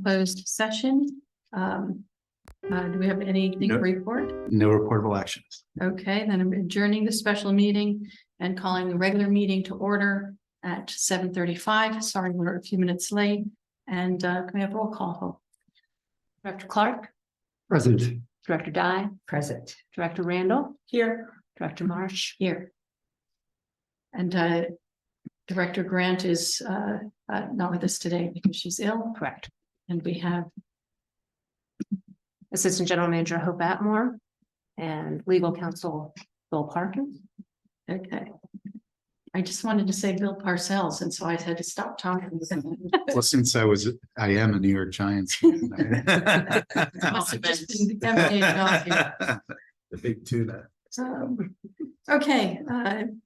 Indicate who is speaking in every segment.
Speaker 1: closed session. Do we have anything to report?
Speaker 2: No reportable actions.
Speaker 1: Okay, then I'm adjourning the special meeting and calling the regular meeting to order at 7:35. Sorry, we're a few minutes late. And can we have roll call?
Speaker 3: Director Clark,
Speaker 2: Present.
Speaker 3: Director Dye,
Speaker 4: Present.
Speaker 3: Director Randall,
Speaker 4: Here.
Speaker 3: Director Marsh.
Speaker 1: Here. And Director Grant is not with us today because she's ill.
Speaker 3: Correct.
Speaker 1: And we have
Speaker 3: Assistant General Manager Hope Atmore and Legal Counsel Bill Parkin.
Speaker 1: okay. I just wanted to say Bill Parcells, and so I had to stop talking.
Speaker 2: Well, since I am a New York Giants fan.
Speaker 1: Must have just been emanated off here.
Speaker 2: The big tuna.
Speaker 1: Okay,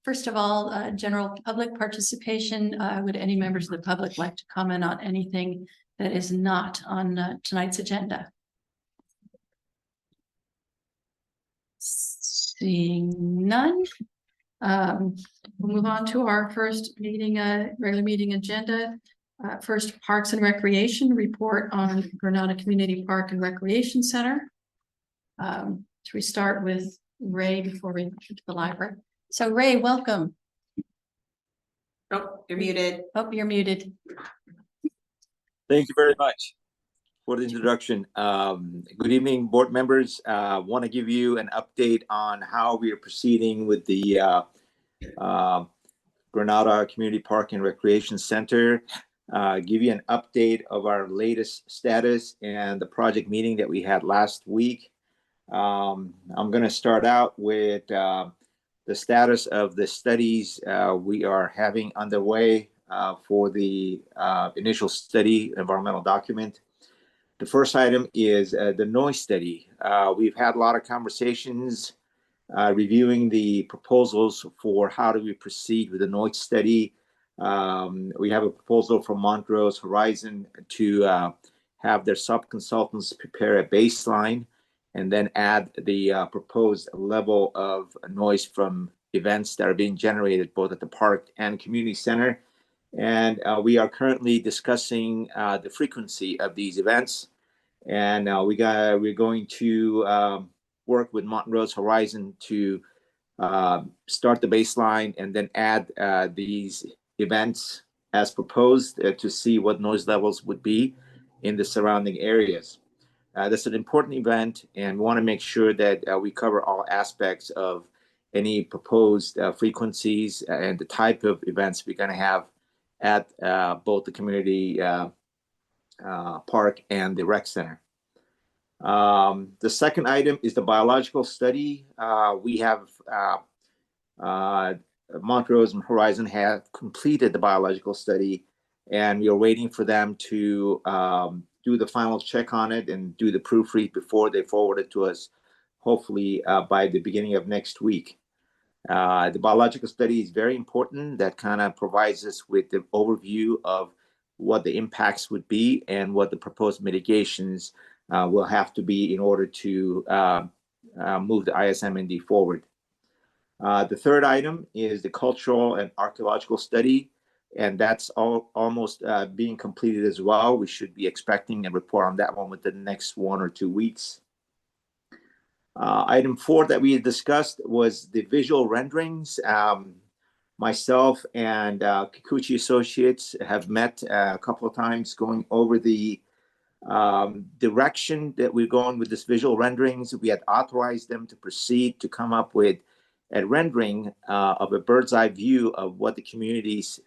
Speaker 1: first of all, general public participation. Would any members of the public like to comment on anything that is not on tonight's agenda? Seeing none. We'll move on to our first meeting, regular meeting agenda. First, Parks and Recreation report on Granada Community Park and Recreation Center. Should we start with Ray before we go to the library? So Ray, welcome.
Speaker 4: Oh, you're muted.
Speaker 1: Oh, you're muted.
Speaker 5: Thank you very much for the introduction. Good evening, board members. Want to give you an update on how we are proceeding with the Granada Community Park and Recreation Center. Give you an update of our latest status and the project meeting that we had last week. I'm going to start out with the status of the studies we are having underway for the initial study environmental document. The first item is the noise study. We've had a lot of conversations reviewing the proposals for how do we proceed with the noise study. We have a proposal from Montrose Horizon to have their sub-consultants prepare a baseline and then add the proposed level of noise from events that are being generated both at the park and community center. And we are currently discussing the frequency of these events. And we're going to work with Montrose Horizon to start the baseline and then add these events as proposed to see what noise levels would be in the surrounding areas. That's an important event, and we want to make sure that we cover all aspects of any proposed frequencies and the type of events we're going to have at both the community park and the rec center. The second item is the biological study. We have Montrose and Horizon have completed the biological study, and we are waiting for them to do the final check on it and do the proofread before they forward it to us, hopefully by the beginning of next week. The biological study is very important. That kind of provides us with the overview of what the impacts would be and what the proposed mitigations will have to be in order to move the ISMND forward. The third item is the cultural and archaeological study, and that's almost being completed as well. We should be expecting a report on that one within the next 1 or 2 weeks. Item 4 that we discussed was the visual renderings. Myself and Kikuchi Associates have met a couple of times going over the direction that we're going with this visual renderings. We had authorized them to proceed to come up with a rendering of a bird's eye view of what the community's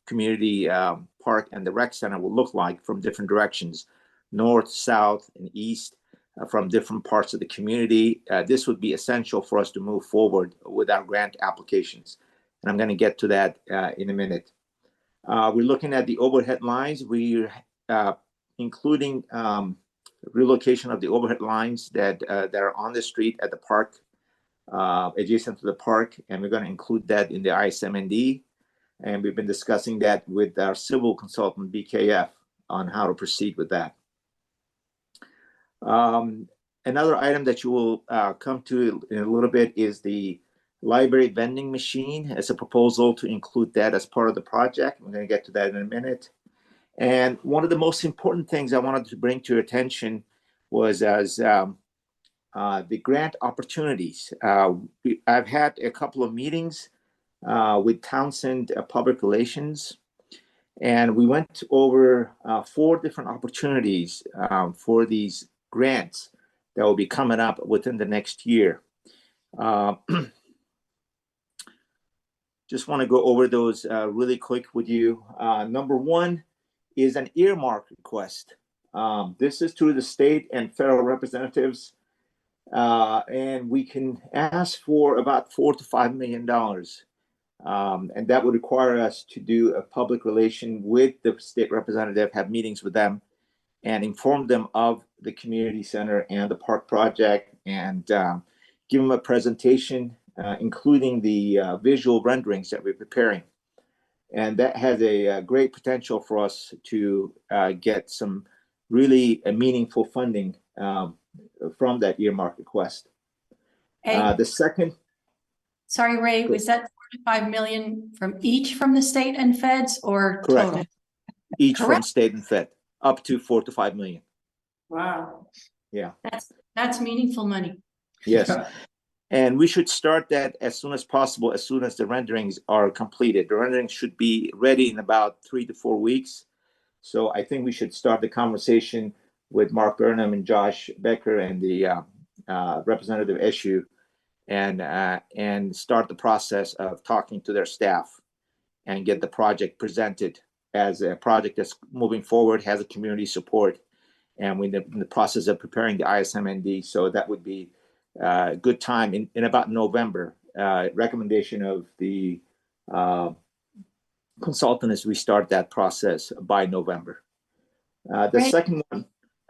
Speaker 5: community park and the rec center will look like from different directions, north, south, and east, from different parts of the community. This would be essential for us to move forward with our grant applications. And I'm going to get to that in a minute. We're looking at the overhead lines. We're including relocation of the overhead lines that are on the street at the park, adjacent to the park, and we're going to include that in the ISMND. And we've been discussing that with our civil consultant, BKF, on how to proceed with that. Another item that you will come to in a little bit is the library vending machine as a proposal to include that as part of the project. We're going to get to that in a minute. And one of the most important things I wanted to bring to your attention was as the grant opportunities. I've had a couple of meetings with Townsend Public Relations, and we went over 4 different opportunities for these grants that will be coming up within the next year. Just want to go over those really quick with you. Number 1 is an earmark request. This is through the state and federal representatives, and we can ask for about $4 to $5 million. And that would require us to do a public relation with the state representative, have meetings with them, and inform them of the community center and the park project, and give them a presentation, including the visual renderings that we're preparing. And that has a great potential for us to get some really meaningful funding from that earmark request.
Speaker 1: Hey,
Speaker 5: The second,
Speaker 1: sorry, Ray, was that 45 million from each from the state and feds or
Speaker 5: Correct.
Speaker 1: total?
Speaker 5: each from
Speaker 1: Correct.
Speaker 5: state and fed, up to $4 to $5 million.
Speaker 1: Wow.
Speaker 5: Yeah.
Speaker 1: That's meaningful money.
Speaker 5: Yes. And we should start that as soon as possible, as soon as the renderings are completed. The renderings should be ready in about 3 to 4 weeks. So I think we should start the conversation with Mark Burnham and Josh Becker and the Representative Eshoo, and start the process of talking to their staff and get the project presented as a project that's moving forward, has a community support, and we're in the process of preparing the ISMND. So that would be a good time in about November. Recommendation of the consultant is we start that process by November. The
Speaker 1: Great.
Speaker 5: second one,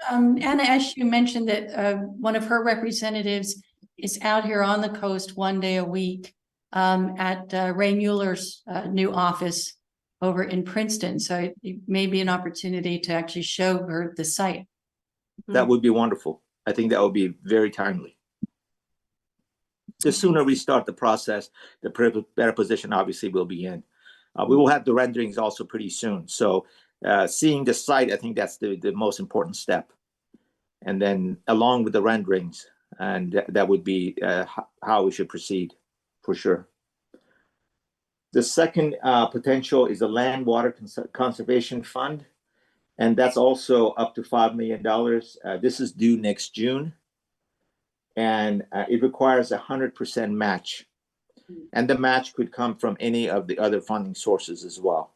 Speaker 1: Anna Eshoo mentioned that one of her representatives is out here on the coast 1 day a week at Ray Mueller's new office over in Princeton. So it may be an opportunity to actually show her the site.
Speaker 5: that would be wonderful. I think that would be very timely. The sooner we start the process, the better position obviously we'll be in. We will have the renderings also pretty soon. So seeing the site, I think that's the most important step. And then along with the renderings, and that would be how we should proceed for sure. The second potential is a land water conservation fund, and that's also up to $5 million. This is due next June, and it requires 100% match, and the match could come from any of the other funding sources as well.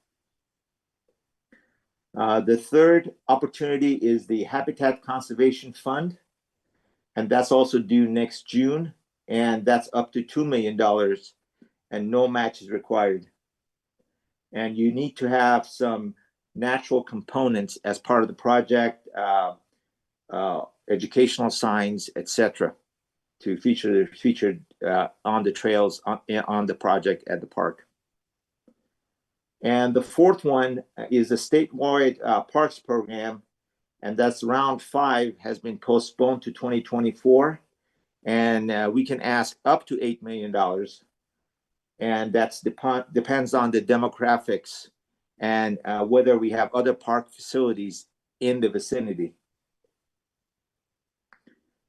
Speaker 5: The third opportunity is the Habitat Conservation Fund, and that's also due next June, and that's up to $2 million, and no match is required. And you need to have some natural components as part of the project, educational signs, etc., to featured on the trails on the project at the park. And the fourth one is a statewide parks program, and that's round 5 has been postponed to 2024, and we can ask up to $8 million, and that's depends on the demographics and whether we have other park facilities in the vicinity.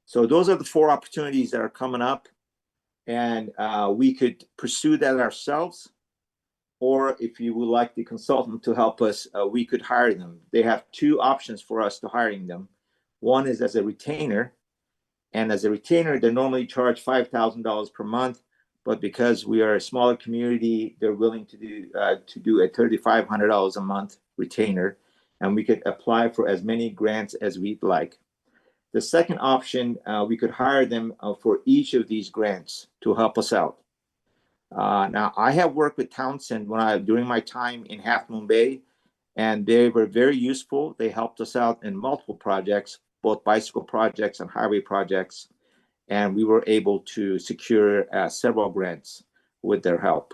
Speaker 5: So those are the 4 opportunities that are coming up, and we could pursue that ourselves, or if you would like the consultant to help us, we could hire them. They have 2 options for us to hiring them. One is as a retainer, and as a retainer, they normally charge $5,000 per month, but because we are a smaller community, they're willing to do a $3,500 a month retainer, and we could apply for as many grants as we'd like. The second option, we could hire them for each of these grants to help us out. Now, I have worked with Townsend during my time in Half Moon Bay, and they were very useful. They helped us out in multiple projects, both bicycle projects and highway projects, and we were able to secure several grants with their help.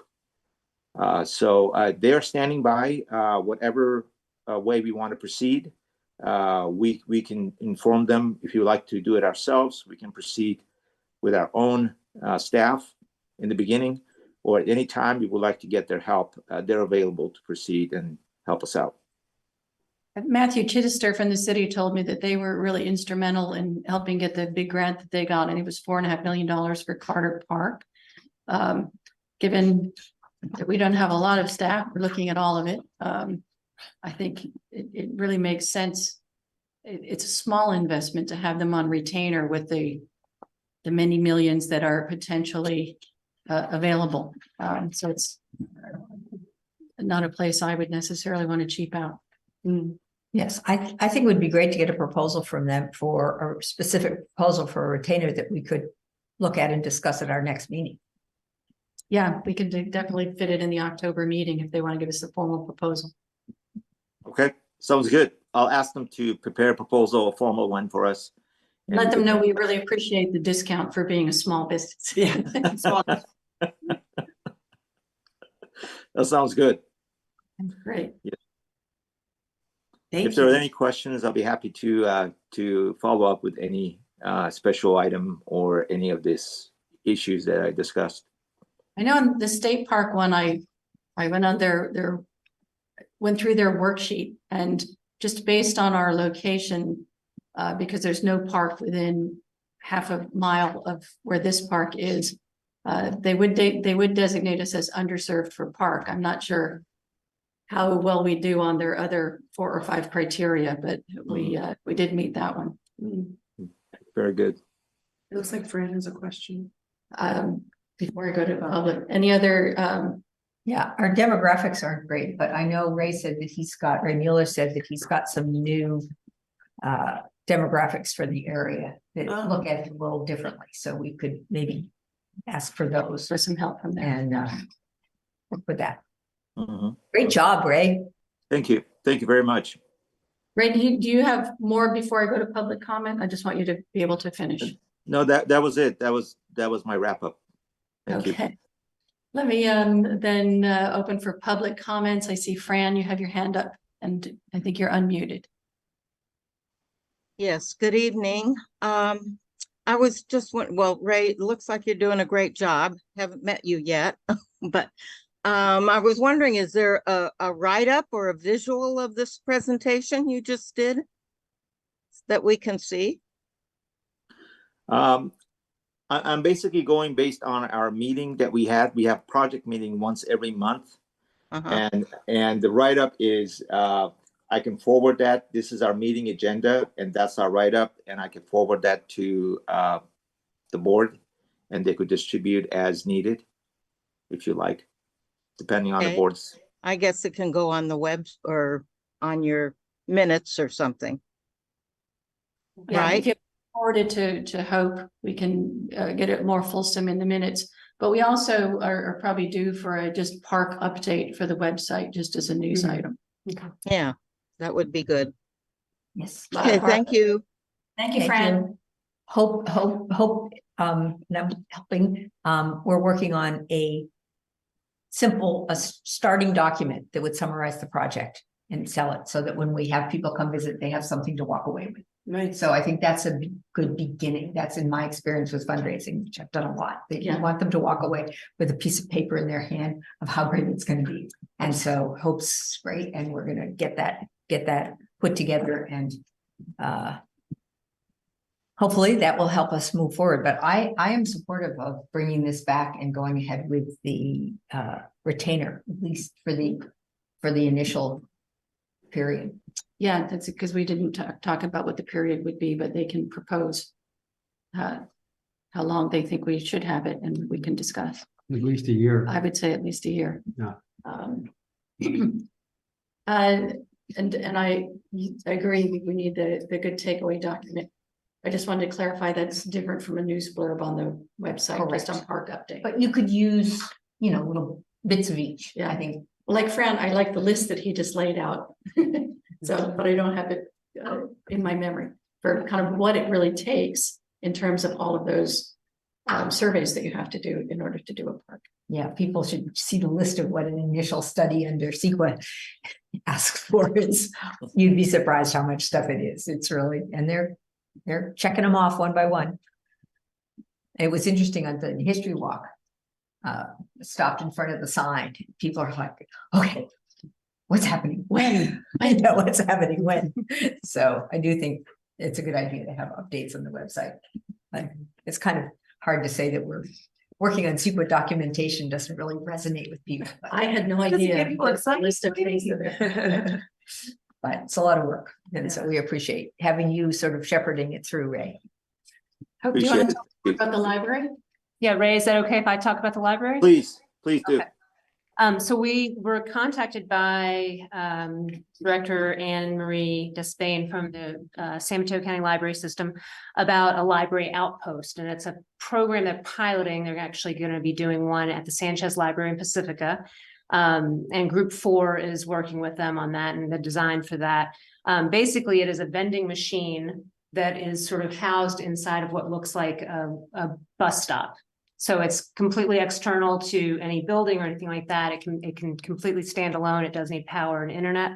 Speaker 5: So they're standing by whatever way we want to proceed. We can inform them. If you like to do it ourselves, we can proceed with our own staff in the beginning, or at any time we would like to get their help. They're available to proceed and help us out.
Speaker 1: Matthew Chittister from the city told me that they were really instrumental in helping get the big grant that they got, and it was $4.5 million for Carter Park. Given that we don't have a lot of staff, we're looking at all of it. I think it really makes sense. It's a small investment to have them on retainer with the many millions that are potentially available. So it's not a place I would necessarily want to cheap out.
Speaker 4: Yes, I think it would be great to get a proposal from them for a specific proposal for a retainer that we could look at and discuss at our next meeting.
Speaker 1: Yeah, we can definitely fit it in the October meeting if they want to give us a formal proposal.
Speaker 5: Okay, sounds good. I'll ask them to prepare a proposal, a formal one for us.
Speaker 1: Let them know we really appreciate the discount for being a small business. Yeah.
Speaker 5: That sounds good.
Speaker 1: Great.
Speaker 4: Thank
Speaker 5: If there are
Speaker 4: you.
Speaker 5: any questions, I'll be happy to follow up with any special item or any of these issues that I discussed.
Speaker 1: I know in the state park one, I went on went through their worksheet, and just based on our location, because there's no park within half a mile of where this park is, they would designate us as underserved for park. I'm not sure how well we do on their other 4 or 5 criteria, but we did meet that one.
Speaker 5: Very good.
Speaker 6: It looks like Fran has a question.
Speaker 1: Before I go to public, any other
Speaker 4: Yeah, our demographics aren't great, but I know Ray Mueller said that he's got some new demographics for the area that
Speaker 6: Oh.
Speaker 4: look at it a little differently. So we could maybe ask for those
Speaker 1: for some help from there?
Speaker 4: and work with that.
Speaker 5: Mhm.
Speaker 4: Great job, Ray.
Speaker 5: Thank you. Thank you very much.
Speaker 1: Ray, do you have more before I go to public comment? I just want you to be able to finish.
Speaker 5: No, that was it. That was my wrap up. Thank you.
Speaker 1: Okay. Let me then open for public comments. I see Fran, you have your hand up, and I think you're unmuted.
Speaker 7: Yes, good evening. I was just well, Ray, it looks like you're doing a great job. Haven't met you yet, but I was wondering, is there a write-up or a visual of this presentation you just did that we can see?
Speaker 5: I'm basically going based on our meeting that we had. We have project meeting once every month.
Speaker 7: Uh-huh.
Speaker 5: And the write-up is I can forward that. This is our meeting agenda, and that's our write-up, and I can forward that to the board, and they could distribute as needed, if you like, depending on the
Speaker 7: Okay.
Speaker 5: board's.
Speaker 7: I guess it can go on the web or on your minutes or something.
Speaker 1: Yeah,
Speaker 7: Right.
Speaker 1: if you forward it to Hope, we can get it more fulsome in the minutes. But we also are probably due for a just park update for the website, just as a news item.
Speaker 7: Yeah, that would be good.
Speaker 4: Yes.
Speaker 7: Okay, thank you.
Speaker 1: Thank you, Fran.
Speaker 4: Hope, and I'm helping. We're working on a starting document that would summarize the project and sell it so that when we have people come visit, they have something to walk away with.
Speaker 6: Right.
Speaker 4: So I think that's a good beginning. That's in my experience with fundraising, which I've done a lot. That
Speaker 1: Yeah.
Speaker 4: you want them to walk away with a piece of paper in their hand of how great it's going to be. And so Hope's great, and we're going to get that put together, and hopefully that will help us move forward. But I am supportive of bringing this back and going ahead with the retainer, at least for the initial period.
Speaker 1: Yeah, that's because we didn't talk about what the period would be, but they can propose how long they think we should have it, and we can discuss.
Speaker 8: At least a year.
Speaker 1: I would say at least a year.
Speaker 8: Yeah.
Speaker 1: And I agree, we need the good takeaway document. I just wanted to clarify that's different from a news blurb on the website, just on park update.
Speaker 4: But you could use, little bits of each.
Speaker 1: Yeah.
Speaker 4: I think.
Speaker 1: Like Fran, I like the list that he just laid out. So, but I don't have it in my memory for kind of what it really takes in terms of all of those surveys that you have to do in order to do a park.
Speaker 4: Yeah, people should see the list of what an initial study under CEQA asks for. You'd be surprised how much stuff it is. It's really, and they're checking them off one by one. It was interesting on the history walk. Stopped in front of the sign. People are like, okay, what's happening when? I know what's happening when. So I do think it's a good idea to have updates on the website. But it's kind of hard to say that we're working on secret documentation doesn't really resonate with people.
Speaker 1: I had no
Speaker 3: Doesn't
Speaker 1: idea.
Speaker 3: get people excited.
Speaker 1: List of things that-
Speaker 4: But it's a lot of work. And so we appreciate having you sort of shepherding it through, Ray.
Speaker 1: Oh, do you want
Speaker 5: Appreciate
Speaker 1: to
Speaker 5: it.
Speaker 1: talk about the library?
Speaker 3: Yeah, Ray, is that okay if I talk about the library?
Speaker 5: Please do.
Speaker 3: Okay. So we were contacted by Director Anne Marie Despain from the San Mateo County Library System about a library outpost, and it's a program they're piloting. They're actually going to be doing one at the Sanchez Library in Pacifica, and Group 4 is working with them on that and the design for that. Basically, it is a vending machine that is sort of housed inside of what looks like a bus stop. So it's completely external to any building or anything like that. It can completely stand alone. It doesn't need power and internet.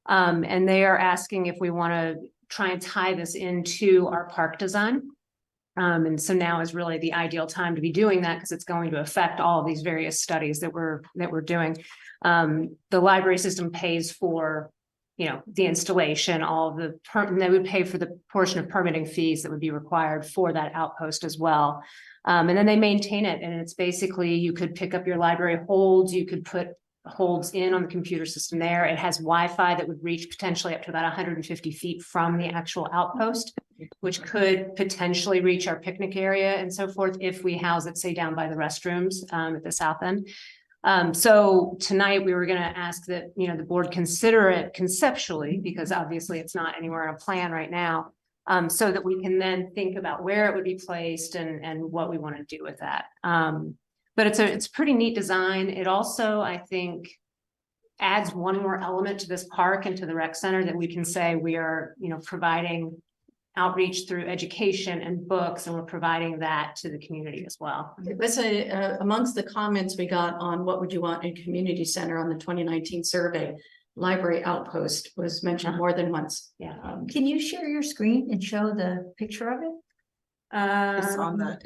Speaker 3: And they are asking if we want to try and tie this into our park design. And so now is really the ideal time to be doing that because it's going to affect all of these various studies that we're doing. The library system pays for, the installation, all of the and they would pay for the portion of permitting fees that would be required for that outpost as well. And then they maintain it, and it's basically, you could pick up your library holds, you could put holds in on the computer system there. It has Wi-Fi that would reach potentially up to about 150 feet from the actual outpost, which could potentially reach our picnic area and so forth if we house it, say, down by the restrooms at the south end. So tonight we were going to ask that, the board consider it conceptually, because obviously it's not anywhere in a plan right now. So that we can then think about where it would be placed and what we want to do with that. But it's a pretty neat design. It also, I think, adds one more element to this park and to the rec center that we can say we are, providing outreach through education and books, and we're providing that to the community as well.
Speaker 1: It was amongst the comments we got on what would you want in community center on the 2019 survey. Library outpost was mentioned more than once.
Speaker 3: Yeah.
Speaker 4: Can you share your screen and show the picture of it?
Speaker 6: It's on the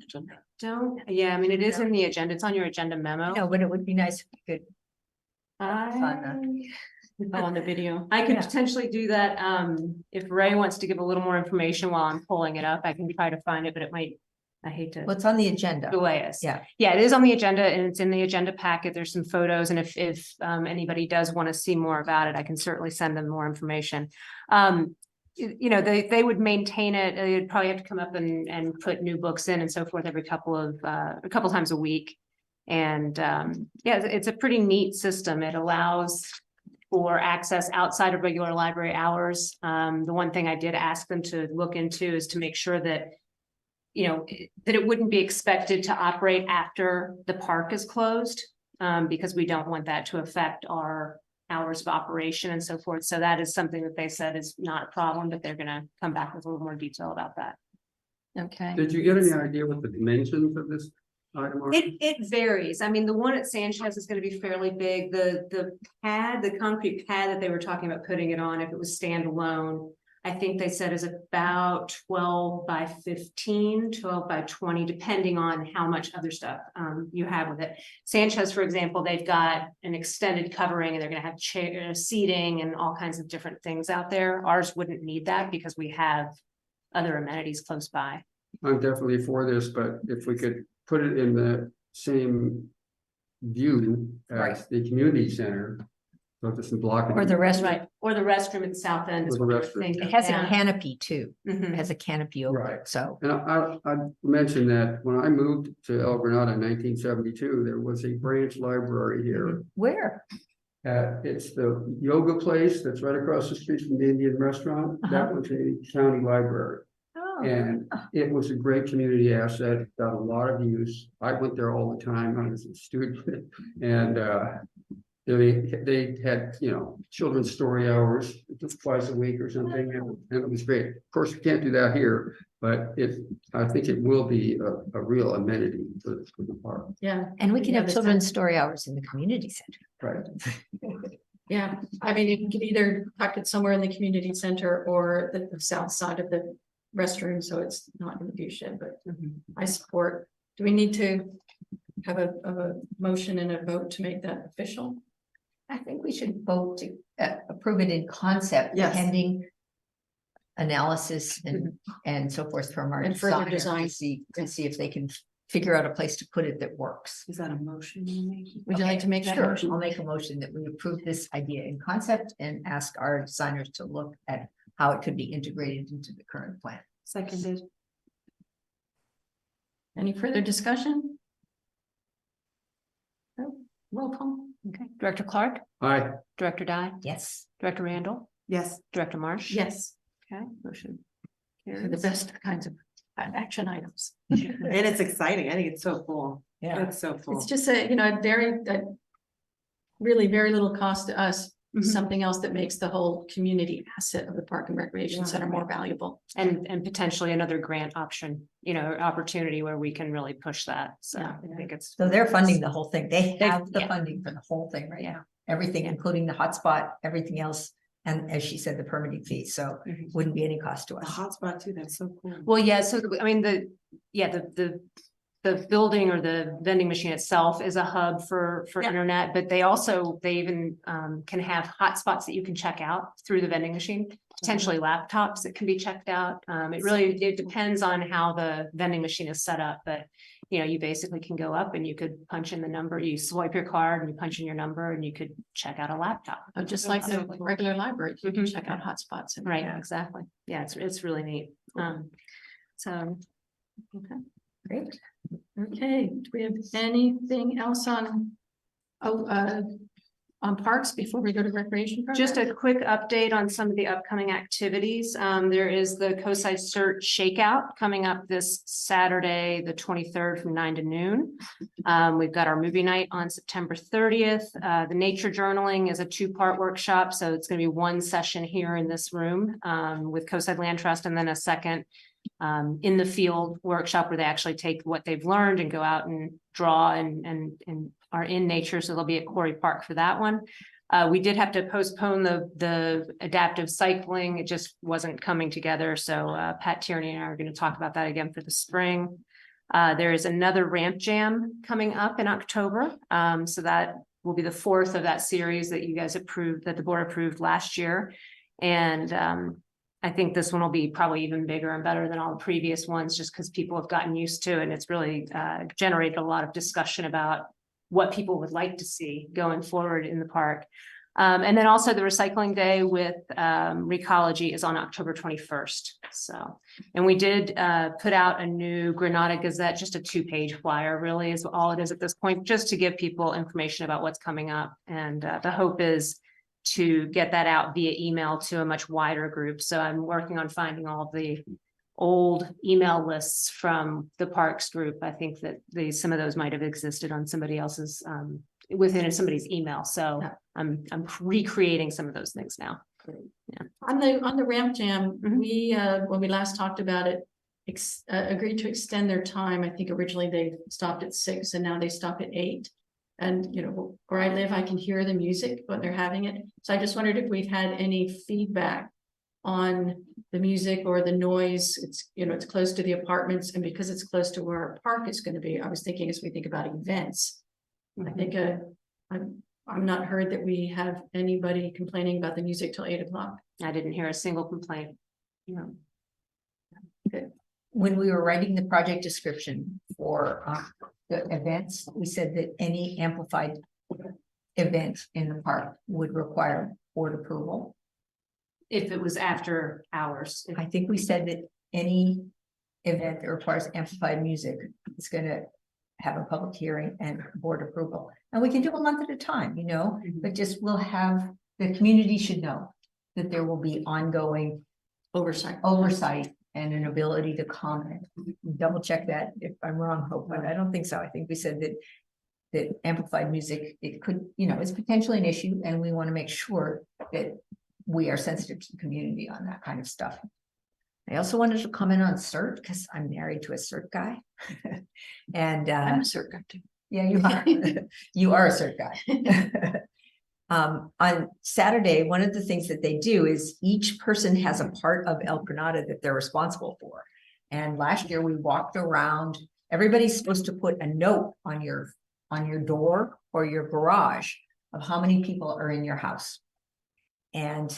Speaker 6: agenda.
Speaker 3: Yeah, I mean, it is in the agenda. It's on your agenda memo.
Speaker 4: No, but it would be nice if you could.
Speaker 1: On the video.
Speaker 3: I could
Speaker 4: Yeah.
Speaker 3: potentially do that. If Ray wants to give a little more information while I'm pulling it up, I can try to find it, but it might, I hate to
Speaker 4: What's on the agenda?
Speaker 3: delay us.
Speaker 4: Yeah.
Speaker 3: Yeah, it is on the agenda and it's in the agenda packet. There's some photos, and if anybody does want to see more about it, I can certainly send them more information. They would maintain it. They'd probably have to come up and put new books in and so forth every a couple times a week. And it's a pretty neat system. It allows for access outside of regular library hours. The one thing I did ask them to look into is to make sure that that it wouldn't be expected to operate after the park is closed, because we don't want that to affect our hours of operation and so forth. So that is something that they said is not a problem, but they're going to come back with a little more detail about that.
Speaker 1: Okay.
Speaker 8: Did you get any idea what the dimensions of this item are?
Speaker 3: It varies. I mean, the one at Sanchez is going to be fairly big. The concrete pad that they were talking about putting it on, if it was standalone, I think they said is about 12 by 15, 12 by 20, depending on how much other stuff you have with it. Sanchez, for example, they've got an extended covering and they're going to have chair seating and all kinds of different things out there. Ours wouldn't need that because we have other amenities close by.
Speaker 8: I'm definitely for this, but if we could put it in the same view as the community center, so it doesn't block it.
Speaker 4: Or the rest,
Speaker 3: Right, or the restroom at the south end is
Speaker 8: Or
Speaker 3: what
Speaker 8: the
Speaker 3: we're
Speaker 8: restroom.
Speaker 3: thinking.
Speaker 4: it has a
Speaker 3: Yeah.
Speaker 4: canopy too. It
Speaker 3: Mhm.
Speaker 4: has a canopy over it,
Speaker 8: Right.
Speaker 4: so.
Speaker 8: And I mentioned that when I moved to El Granada in 1972, there was a branch library here.
Speaker 4: Where?
Speaker 8: It's the yoga place that's right across the street from the Indian restaurant. That was a county library.
Speaker 4: Oh,
Speaker 8: And it was a great community asset, got a lot of use. I went there all the time. I was a student. And they had, children's story hours just twice a week or something. And it was great. Of course, you can't do that here, but I think it will be a real amenity for the park.
Speaker 1: Yeah.
Speaker 4: and we can have
Speaker 1: the
Speaker 4: children's story hours in the community center.
Speaker 8: Right.
Speaker 1: Yeah, I mean, you could either tuck it somewhere in the community center or the south side of the restroom, so it's not in the view shed, but I support. Do we need to have a motion and a vote to make that official?
Speaker 4: I think we should vote to approve it in concept,
Speaker 6: Yes.
Speaker 4: pending analysis and so forth from our
Speaker 1: And further
Speaker 4: designer
Speaker 1: design.
Speaker 4: to see if they can figure out a place to put it that works.
Speaker 6: Is that a motion you're making?
Speaker 1: Would you like to make that
Speaker 4: Sure,
Speaker 1: motion?
Speaker 4: I'll make a motion that we approve this idea in concept and ask our designers to look at how it could be integrated into the current plan.
Speaker 3: Seconded.
Speaker 1: Any further discussion? No? Roll call.
Speaker 3: Okay, Director Clark,
Speaker 8: Aye.
Speaker 3: Director Dye,
Speaker 4: Yes.
Speaker 3: Director Randall,
Speaker 6: Yes,
Speaker 3: Director Marsh.
Speaker 1: Yes,
Speaker 3: Okay, motion.
Speaker 1: they're the best kinds of action items.
Speaker 6: and it's exciting. I think it's so cool.
Speaker 4: Yeah.
Speaker 6: It's so cool.
Speaker 1: It's just a really very little cost to us,
Speaker 3: Mhm.
Speaker 1: something else that makes the whole community asset of the Park and Recreation
Speaker 6: Yeah.
Speaker 1: Center more valuable.
Speaker 3: And potentially another grant option, opportunity where we can really push that. So
Speaker 1: Yeah.
Speaker 3: I think it's.
Speaker 4: So they're funding the whole thing. They
Speaker 3: They-
Speaker 4: have the
Speaker 3: yeah.
Speaker 4: funding for the whole thing right
Speaker 3: Yeah.
Speaker 4: now. Everything, including the hotspot, everything else. And as she said, the permitting fee, so
Speaker 3: Mhm.
Speaker 4: wouldn't be any cost to
Speaker 6: The
Speaker 4: us.
Speaker 6: hotspot too, that's so cool.
Speaker 3: Well, yeah, so I mean, the building or the vending machine itself is a hub for
Speaker 6: Yeah.
Speaker 3: internet, but they even can have hotspots that you can check out through the vending machine. Potentially laptops that can be checked out. It depends on how the vending machine is set up, but you basically can go up and you could punch in the number, you swipe your card and you punch in your number and you could check out a laptop.
Speaker 1: Just like the regular library, you can
Speaker 3: Mhm.
Speaker 1: check out hotspots. And
Speaker 3: Right, exactly. Yeah, it's really neat. So.
Speaker 1: Okay, great. Okay, do we have anything else on parks before we go to recreation?
Speaker 3: Just
Speaker 1: program?
Speaker 3: a quick update on some of the upcoming activities. There is the Coastside Cert Shakeout coming up this Saturday, the 23rd from 9 to noon. We've got our movie night on September 30th. The nature journaling is a 2-part workshop. So it's going to be one session here in this room with Coastside Land Trust and then a second in the field workshop where they actually take what they've learned and go out and draw and are in nature. So they'll be at Quarry Park for that one. We did have to postpone the adaptive cycling. It just wasn't coming together. So Pat Tierney and I are going to talk about that again for the spring. There is another ramp jam coming up in October. So that will be the 4th of that series that you guys approved, that the board approved last year. And I think this one will be probably even bigger and better than all the previous ones, just because people have gotten used to it. And it's really generated a lot of discussion about what people would like to see going forward in the park. And then also the recycling day with Recology is on October 21st. So, and we did put out a new Granada Gazette, just a 2-page flyer really is all it is at this point, just to give people information about what's coming up. And the hope is to get that out via email to a much wider group. So I'm working on finding all the old email lists from the parks group. I think that some of those might have existed on somebody else's within somebody's email. So I'm recreating some of those things now. Yeah.
Speaker 1: On the ramp jam,
Speaker 3: Mhm.
Speaker 1: we when we last talked about it, agreed to extend their time. I think originally they stopped at 6 and now they stop at 8. And where I live, I can hear the music when they're having it. So I just wondered if we've had any feedback on the music or the noise. It's close to the apartments, and because it's close to where our park is going to be, I was thinking as we think about events, I think I'm not heard that we have anybody complaining about the music till 8 o'clock.
Speaker 3: I didn't hear a single complaint.
Speaker 4: When we were writing the project description for the events, we said that any amplified event in the park would require board approval.
Speaker 3: If it was after hours.
Speaker 4: I think we said that any event that requires amplified music is going to have a public hearing and board approval. And we can do a month at a time, but just we'll have, the community should know that there will be ongoing
Speaker 1: Oversight.
Speaker 4: and an ability to comment. Double check that if I'm wrong, Hope, but I don't think so. I think we said that amplified music, it could, it's potentially an issue, and we want to make sure that we are sensitive to the community on that kind of stuff. I also wanted to comment on CERT because I'm married to a CERT guy. And
Speaker 1: I'm a cert guy too.
Speaker 4: yeah, you are. You are a CERT guy. On Saturday, one of the things that they do is each person has a part of El Granada that they're responsible for. And last year we walked around, everybody's supposed to put a note on your door or your garage of how many people are in your house. And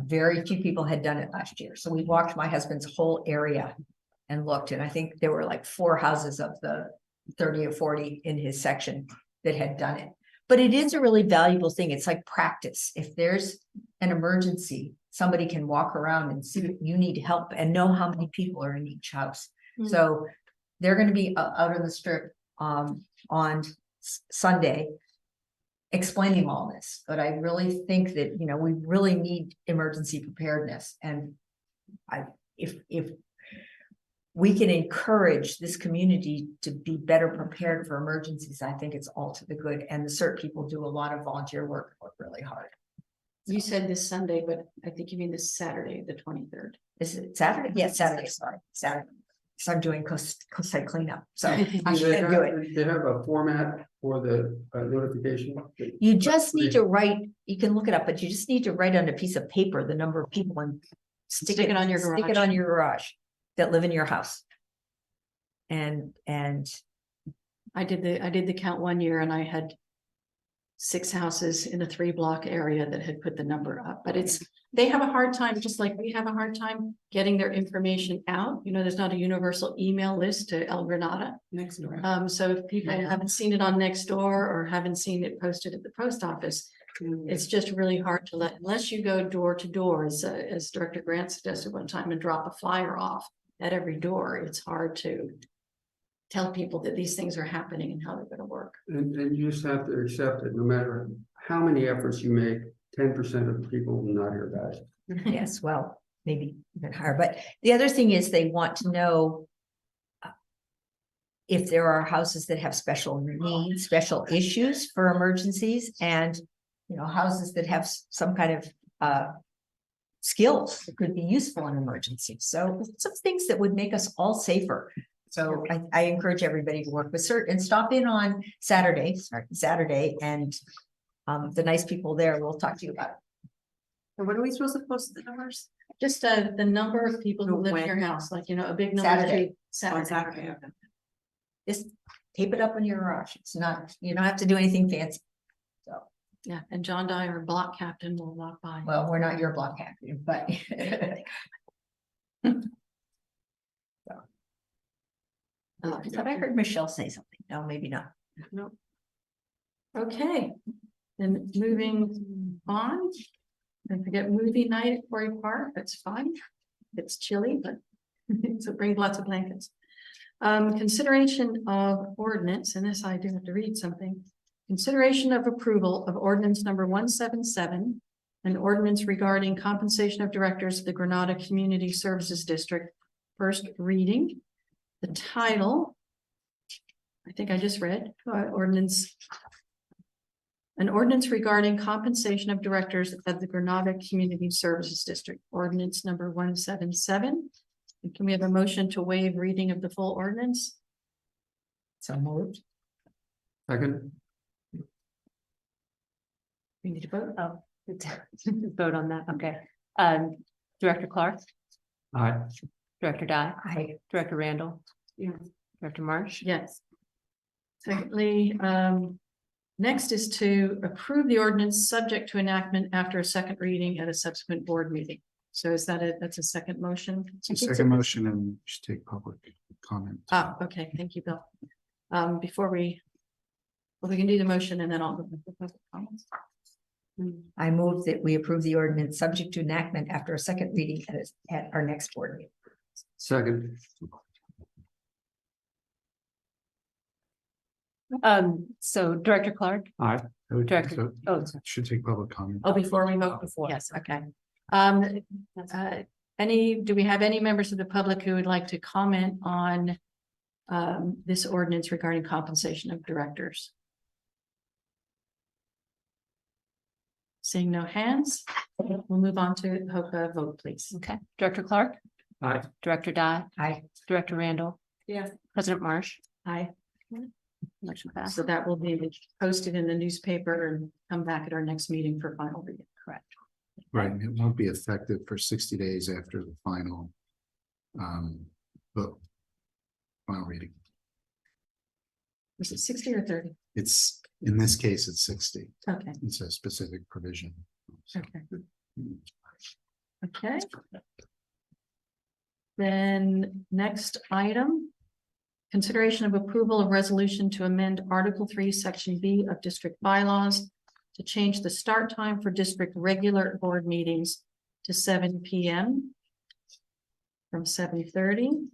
Speaker 4: very few people had done it last year. So we walked my husband's whole area and looked, and I think there were like 4 houses of the 30 or 40 in his section that had done it. But it is a really valuable thing. It's like practice. If there's an emergency, somebody can walk around and see if you need help and know how many people are in each house.
Speaker 1: Mm.
Speaker 4: So they're going to be out on the strip on Sunday explaining all this. But I really think that, you know, we really need emergency preparedness. And if we can encourage this community to be better prepared for emergencies, I think it's all to the good. And the CERT people do a lot of volunteer work really hard.
Speaker 1: You said this Sunday, but I think you mean this Saturday, the 23rd.
Speaker 4: Is it Saturday? Yes, Saturday, sorry, Saturday. So I'm doing coastside cleanup, so I
Speaker 8: Do they
Speaker 4: can't do it.
Speaker 8: they have a format for the notification?
Speaker 4: You just need to write, you can look it up, but you just need to write on a piece of paper the number of people and stick it on your garage. Stick it on your garage that live in your house. And
Speaker 1: I did the count one year and I had 6 houses in a 3-block area that had put the number up, but they have a hard time, just like we have a hard time getting their information out. You know, there's not a universal email list to El Granada.
Speaker 6: Next door.
Speaker 1: So if people haven't seen it on Nextdoor or haven't seen it posted at the post office, it's just really hard to unless you go door to door, as Director Grant suggested one time, and drop a flyer off at every door. It's hard to tell people that these things are happening and how they're going to work.
Speaker 8: And you just have to accept it, no matter how many efforts you make, 10% of the people will not hear about it.
Speaker 4: yes, well, maybe even higher. But the other thing is they want to know if there are houses that have special needs, special issues for emergencies, and, you know, houses that have some kind of skills that could be useful in emergencies. So some things that would make us all safer. So I encourage everybody to work with CERT and stop in on Saturday, and the nice people there will talk to you about it.
Speaker 6: And what are we supposed to post the numbers?
Speaker 1: Just the number of people who live in your house, like, you know, a big number.
Speaker 4: Saturday.
Speaker 6: On
Speaker 1: Saturday.
Speaker 6: Saturday, okay.
Speaker 4: Just tape it up in your garage. It's not, you don't have to do anything fancy. So,
Speaker 1: Yeah, and John Dyer, block captain, will walk by.
Speaker 4: well, we're not your block captain, but have I heard Michelle say something? No, maybe not.
Speaker 1: No. Okay, then moving on. Don't forget movie night at Quarry Park. That's fine. It's chilly, but so bring lots of blankets. Consideration of ordinance, and this I do have to read something. Consideration of approval of ordinance number 177, an ordinance regarding compensation of directors of the Granada Community Services District. First reading. The title, I think I just read, ordinance. An ordinance regarding compensation of directors of the Granada Community Services District, ordinance number 177. Can we have a motion to waive reading of the full ordinance?
Speaker 4: So moved.
Speaker 8: Second,
Speaker 1: We need to vote.
Speaker 3: Oh, vote on that, okay. Director Clark,
Speaker 8: aye.
Speaker 3: Director Dye,
Speaker 4: I
Speaker 3: Director Randall.
Speaker 6: Yeah.
Speaker 3: Director Marsh.
Speaker 1: Yes. Secondly, next is to approve the ordinance subject to enactment after a second reading at a subsequent board meeting. So is that that's a second motion?
Speaker 2: Second motion, and we should take public comment.
Speaker 1: Ah, okay, thank you, Bill. Before we can do the motion and then I'll go with the public comments.
Speaker 4: I move that we approve the ordinance subject to enactment after a second reading at our next board meeting.
Speaker 8: Second,
Speaker 3: So Director Clark,
Speaker 2: I would-
Speaker 3: Director-
Speaker 2: so
Speaker 3: oh, sorry.
Speaker 2: should take public comment.
Speaker 1: Oh, before we vote before. Yes, okay. Do we have any members of the public who would like to comment on this ordinance regarding compensation of directors? Seeing no hands, we'll move on to Hoka vote, please.
Speaker 3: okay, Director Clark,
Speaker 8: aye.
Speaker 3: Director Dye,
Speaker 4: Aye.
Speaker 3: Director Randall,
Speaker 6: Yeah.
Speaker 3: President Marsh.
Speaker 1: Aye.
Speaker 3: Motion passed.
Speaker 1: So that will be posted in the newspaper and come back at our next meeting for final reading. Correct.
Speaker 2: Right, and it won't be effective for 60 days after the final vote. Final reading.
Speaker 1: Was it 60 or 30?
Speaker 2: It's, in this case, it's 60.
Speaker 1: Okay,
Speaker 2: It's a specific provision.
Speaker 1: okay. Okay. Then next item. Consideration of approval of resolution to amend Article 3, Section B of district bylaws to change the start time for district regular board meetings to 7 p.m. from 7:30.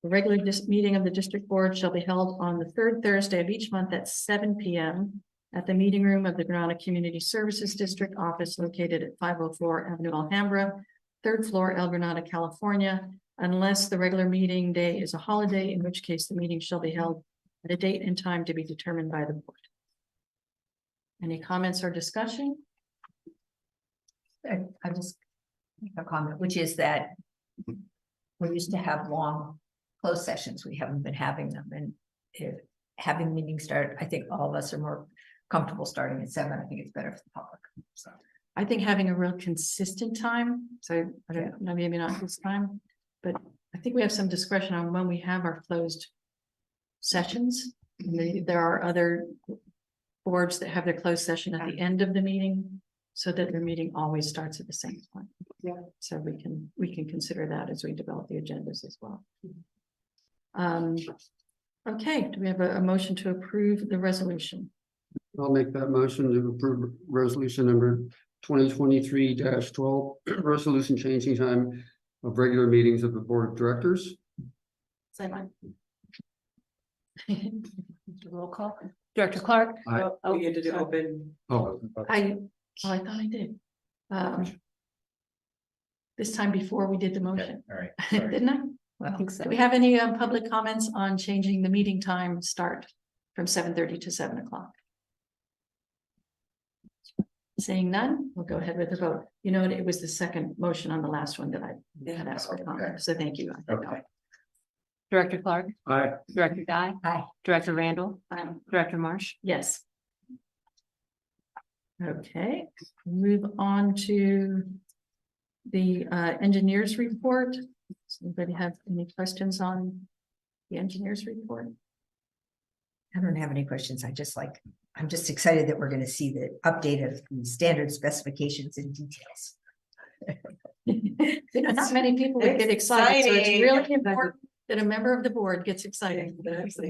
Speaker 1: The regular meeting of the district board shall be held on the third Thursday of each month at 7 p.m. at the meeting room of the Granada Community Services District office located at 504 Avenue Alhambra, third floor, El Granada, California, unless the regular meeting day is a holiday, in which case the meeting shall be held at a date and time to be determined by the board. Any comments or discussion?
Speaker 4: I just make a comment, which is that we used to have long closed sessions. We haven't been having them, and if having meetings start, I think all of us are more comfortable starting at 7. I think it's better for the public. So
Speaker 1: I think having a real consistent time, so I don't know, maybe not this time, but I think we have some discretion on when we have our closed sessions. There are other boards that have their closed session at the end of the meeting, so that their meeting always starts at the same time.
Speaker 6: Yeah.
Speaker 1: So we can consider that as we develop the agendas as well. Okay, do we have a motion to approve the resolution?
Speaker 8: I'll make that motion to approve resolution number 2023-12, resolution changing time of regular meetings of the Board of Directors.
Speaker 1: Say mine. Roll call.
Speaker 3: Director Clark?
Speaker 8: Aye.
Speaker 3: Oh,
Speaker 6: We get to do
Speaker 3: sorry.
Speaker 6: open.
Speaker 1: I thought I did. This time before we did the motion.
Speaker 2: All right.
Speaker 1: Didn't I?
Speaker 3: I think so.
Speaker 1: Do we have any public comments on changing the meeting time start from 7:30 to 7 o'clock? Seeing none, we'll go ahead with the vote. You know, it was the second motion on the last one that I had asked for comment, so thank you.
Speaker 2: Okay.
Speaker 3: Director Clark?
Speaker 8: Aye.
Speaker 3: Director Guy?
Speaker 4: Aye.
Speaker 3: Director Randall? Director Marsh?
Speaker 1: Yes. Okay, move on to the engineers report. Does anybody have any questions on the engineers report?
Speaker 4: I don't have any questions. I'm just excited that we're going to see the update of the standard specifications and details.
Speaker 1: Not many people would get excited, so it's
Speaker 6: Exciting.
Speaker 1: really important that a member of the board gets excited.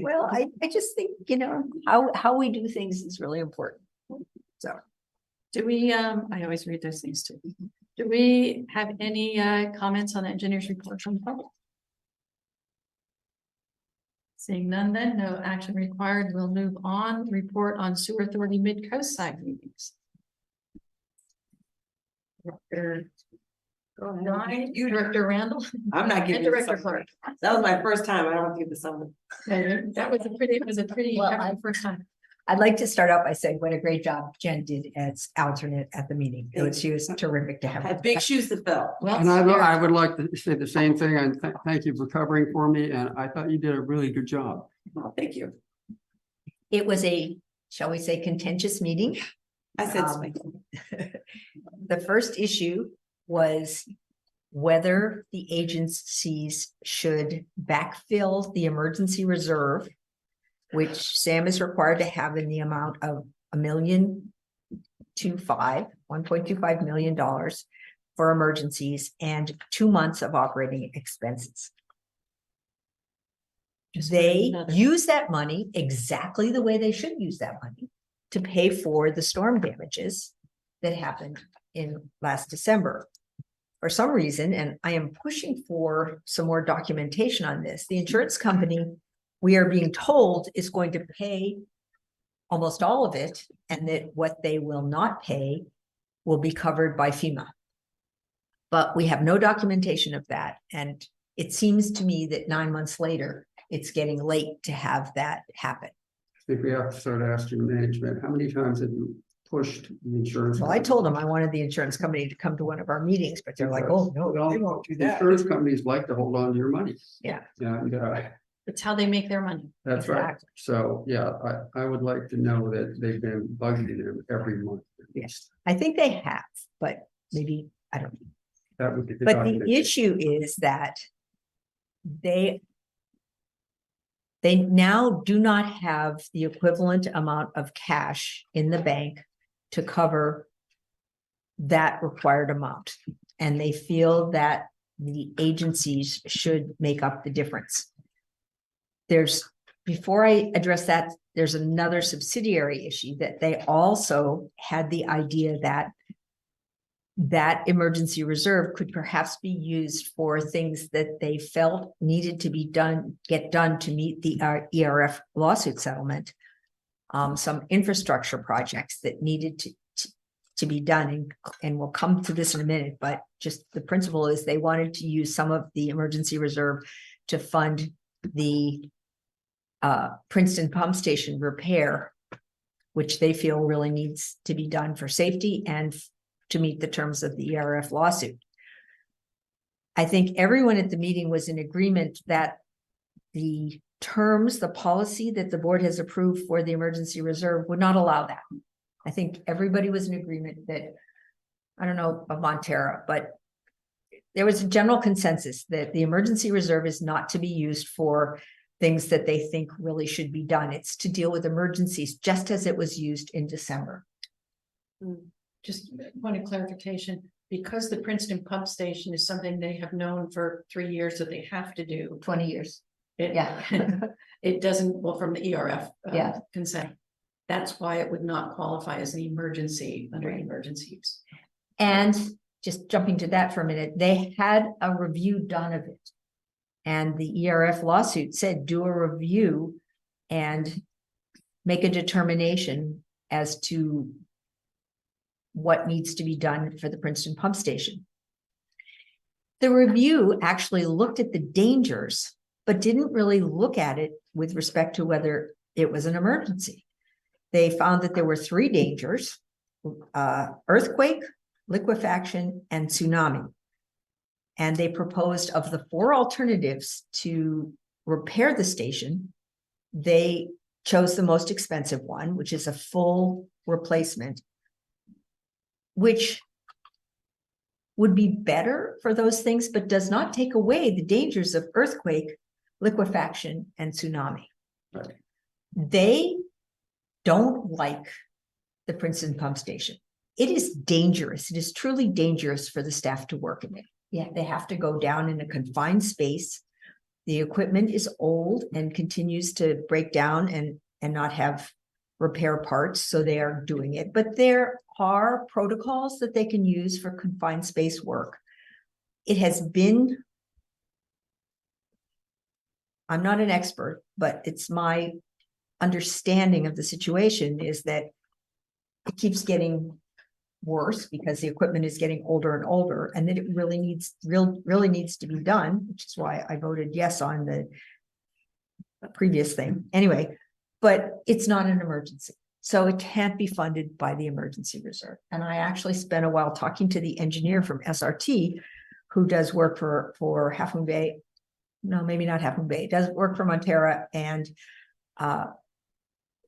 Speaker 4: Well, I just think, how we do things is really important. So
Speaker 1: Do we, I always read those things too. Do we have any comments on the engineers report from the public? Seeing none, then no action required. We'll move on. Report on sewer authority mid-coast side meetings. Director Randall.
Speaker 6: I'm not
Speaker 1: And
Speaker 6: giving you
Speaker 1: Director
Speaker 6: something.
Speaker 1: Clark.
Speaker 6: That was my first time. I don't have to give this someone.
Speaker 1: That was a pretty
Speaker 4: Well,
Speaker 1: hefty first time.
Speaker 4: I'd like to start out by saying what a great job Jen did as alternate at the meeting. She was terrific to have.
Speaker 6: Had big shoes to fill.
Speaker 8: And I would like to say the same thing, and thank you for covering for me, and I thought you did a really good job.
Speaker 6: Oh, thank you.
Speaker 4: It was a, shall we say, contentious meeting.
Speaker 6: I said,
Speaker 4: Um, The first issue was whether the agencies should backfill the emergency reserve, which Sam is required to have in the amount of $1.25 million for emergencies and 2 months of operating expenses. They use that money exactly the way they should use that money to pay for the storm damages that happened in last December. For some reason, and I am pushing for some more documentation on this, the insurance company, we are being told, is going to pay almost all of it, and that what they will not pay will be covered by FEMA. But we have no documentation of that, and it seems to me that 9 months later, it's getting late to have that happen.
Speaker 8: I think we have to start asking management, how many times have you pushed the insurance?
Speaker 4: Well, I told them I wanted the insurance company to come to one of our meetings, but they're like, oh, no, they won't do
Speaker 8: The
Speaker 4: that.
Speaker 8: insurance companies like to hold on to your money.
Speaker 4: Yeah.
Speaker 8: And
Speaker 1: It's how they make their money.
Speaker 8: that's right.
Speaker 4: Exactly.
Speaker 8: So, yeah, I would like to know that they've been budgeting them every month.
Speaker 4: Yes, I think they have, but maybe, I don't know.
Speaker 8: That would be.
Speaker 4: But the issue is that They now do not have the equivalent amount of cash in the bank to cover that required amount. And they feel that the agencies should make up the difference. Before I address that, there's another subsidiary issue that they also had the idea that that emergency reserve could perhaps be used for things that they felt needed to be done, get done to meet the ERF lawsuit settlement. Some infrastructure projects that needed to be done, and we'll come to this in a minute, but just the principle is they wanted to use some of the emergency reserve to fund the Princeton pump station repair, which they feel really needs to be done for safety and to meet the terms of the ERF lawsuit. I think everyone at the meeting was in agreement that the terms, the policy that the board has approved for the emergency reserve would not allow that. I think everybody was in agreement that, I don't know of Montera, but there was a general consensus that the emergency reserve is not to be used for things that they think really should be done. It's to deal with emergencies, just as it was used in December.
Speaker 1: Just point of clarification, because the Princeton pump station is something they have known for 3 years that they have to do.
Speaker 4: 20 years.
Speaker 1: It,
Speaker 4: Yeah.
Speaker 1: it doesn't, well, from the ERF
Speaker 4: Yeah.
Speaker 1: consent. That's why it would not qualify as an emergency under
Speaker 4: Right.
Speaker 1: emergencies.
Speaker 4: And just jumping to that for a minute, they had a review done of it. And the ERF lawsuit said, do a review and make a determination as to what needs to be done for the Princeton pump station. The review actually looked at the dangers, but didn't really look at it with respect to whether it was an emergency. They found that there were 3 dangers: earthquake, liquefaction, and tsunami. And they proposed, of the 4 alternatives to repair the station, they chose the most expensive one, which is a full replacement, which would be better for those things, but does not take away the dangers of earthquake, liquefaction, and tsunami.
Speaker 8: Right.
Speaker 4: They don't like the Princeton pump station. It is dangerous. It is truly dangerous for the staff to work in it. Yeah, they have to go down in a confined space. The equipment is old and continues to break down and not have repair parts, so they are doing it. But there are protocols that they can use for confined space work. It has been, I'm not an expert, but it's my understanding of the situation is that it keeps getting worse because the equipment is getting older and older, and that it really needs to be done, which is why I voted yes on the previous thing. Anyway, but it's not an emergency, so it can't be funded by the emergency reserve. And I actually spent a while talking to the engineer from SRT, who does work for Half Moon Bay. No, maybe not Half Moon Bay. Does work for Montera and